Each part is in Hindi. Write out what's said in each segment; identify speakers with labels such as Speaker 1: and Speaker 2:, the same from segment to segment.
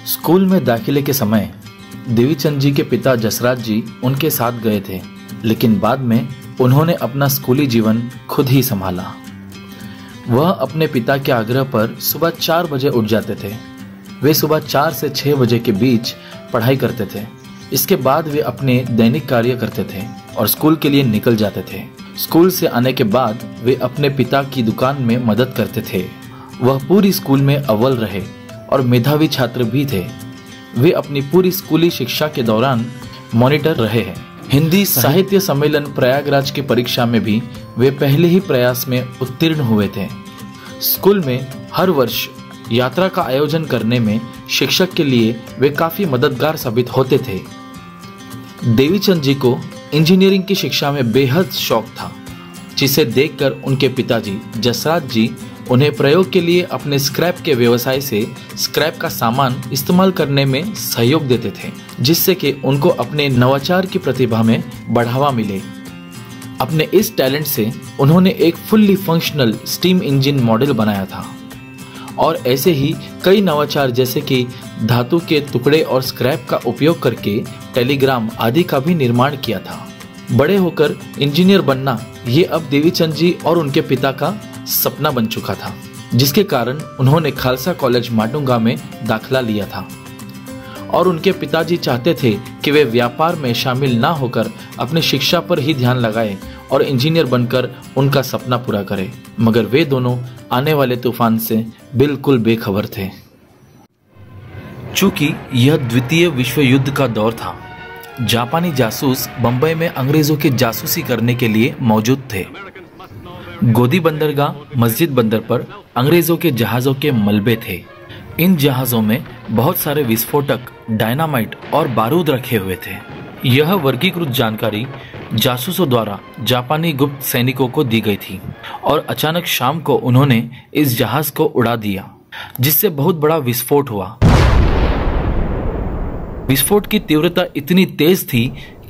Speaker 1: स्कूल में दाखिले के समय देवीचंद जी के पिता जसराज जी उनके साथ गए थे, लेकिन बाद में उन्होंने अपना स्कूली जीवन खुद ही संभाला। वह अपने पिता के आग्रह पर सुबह 4 बजे उठ जाते थे। वे सुबह 4 से 6 बजे के बीच पढ़ाई करते थे। इसके बाद वे अपने दैनिक कार्य करते थे और स्कूल के लिए निकल जाते थे। स्कूल से आने के बाद वे अपने पिता की दुकान में मदद करते थे। वह पूरी स्कूल में अव्वल रहे और मेधावी छात्र भी थे। वे अपनी पूरी स्कूली शिक्षा के दौरान मॉनिटर रहे हैं। हिंदी साहित्य सम्मेलन प्रयागराज की परीक्षा में भी वे पहले ही प्रयास में उत्तीर्ण हुए थे। स्कूल में हर वर्ष यात्रा का आयोजन करने में शिक्षक के लिए वे काफी मददगार साबित होते थे। देवीचंद जी को इंजीनियरिंग की शिक्षा में बेहद शौक था, जिसे देखकर उनके पिताजी जसराज जी उन्हें प्रयोग के लिए अपने स्क्रैप के व्यवसाय से स्क्रैप का सामान इस्तेमाल करने में सहयोग देते थे, जिससे कि उनको अपने नवाचार की प्रतिभा में बढ़ावा मिले। अपने इस टैलेंट से उन्होंने एक fully functional steam engine model बनाया था और ऐसे ही कई नवाचार जैसे कि धातु के टुकड़े और स्क्रैप का उपयोग करके टेलीग्राम आदि का भी निर्माण किया था। बड़े होकर इंजीनियर बनना ये अब देवीचंद जी और उनके पिता का सपना बन चुका था, जिसके कारण उन्होंने खालसा कॉलेज माटुंगा में दाखिला लिया था और उनके पिताजी चाहते थे कि वे व्यापार में शामिल ना होकर अपने शिक्षा पर ही ध्यान लगाएं और इंजीनियर बनकर उनका सपना पूरा करें, मगर वे दोनों आने वाले तूफान से बिल्कुल बेखबर थे। चूंकि यह द्वितीय विश्व युद्ध का दौर था, जापानी जासूस बंबई में अंग्रेजों की जासूसी करने के लिए मौजूद थे। गोदी बंदरगाह मस्जिद बंदर पर अंग्रेजों के जहाजों के मलबे थे। इन जहाजों में बहुत सारे विस्फोटक, डायनामाइट और बारूद रखे हुए थे। यह वर्गीकृत जानकारी जासूसों द्वारा जापानी गुप्त सैनिकों को दी गई थी और अचानक शाम को उन्होंने इस जहाज को उड़ा दिया, जिससे बहुत बड़ा विस्फोट हुआ। विस्फोट की तीव्रता इतनी तेज थी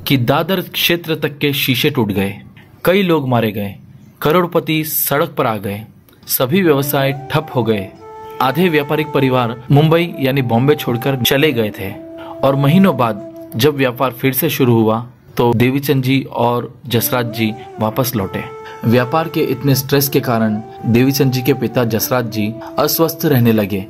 Speaker 1: कि दादर क्षेत्र तक के शीशे टूट गए, कई लोग मारे गए, करोड़पति सड़क पर आ गए, सभी व्यवसाय ठप हो गए। आधे व्यापारिक परिवार मुंबई यानी बॉम्बे छोड़कर चले गए थे और महीनों बाद जब व्यापार फिर से शुरू हुआ तो देवीचंद जी और जसराज जी वापस लौटे। व्यापार के इतने स्ट्रेस के कारण देवीचंद जी के पिता जसराज जी अस्वस्थ रहने लगे।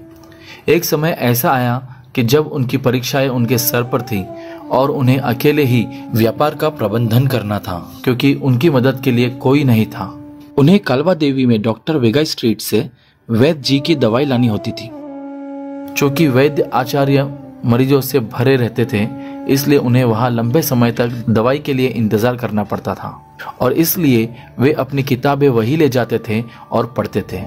Speaker 1: एक समय ऐसा आया कि जब उनकी परीक्षाएं उनके सर पर थी और उन्हें अकेले ही व्यापार का प्रबंधन करना था, क्योंकि उनकी मदद के लिए कोई नहीं था। उन्हें कालवा देवी में डॉक्टर वेगा स्ट्रीट से वैद्य जी की दवाई लानी होती थी। चूंकि वैद्य आचार्य मरीजों से भरे रहते थे, इसलिए उन्हें वहां लंबे समय तक दवाई के लिए इंतजार करना पड़ता था और इसलिए वे अपनी किताबें वही ले जाते थे और पढ़ते थे।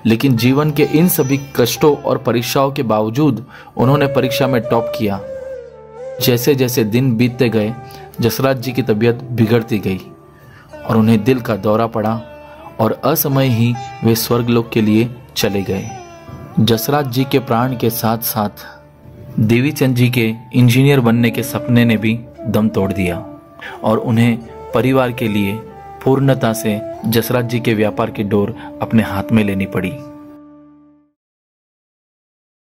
Speaker 1: लेकिन जीवन के इन सभी कष्टों और परीक्षाओं के बावजूद उन्होंने परीक्षा में टॉप किया। जैसे जैसे दिन बीतते गए, जसराज जी की तबीयत बिगड़ती गई और उन्हें दिल का दौरा पड़ा और असमय ही वे स्वर्गलोक के लिए चले गए। जसराज जी के प्राण के साथ साथ देवीचंद जी के इंजीनियर बनने के सपने ने भी दम तोड़ दिया और उन्हें परिवार के लिए पूर्णता से जसराज जी के व्यापार की डोर अपने हाथ में लेनी पड़ी।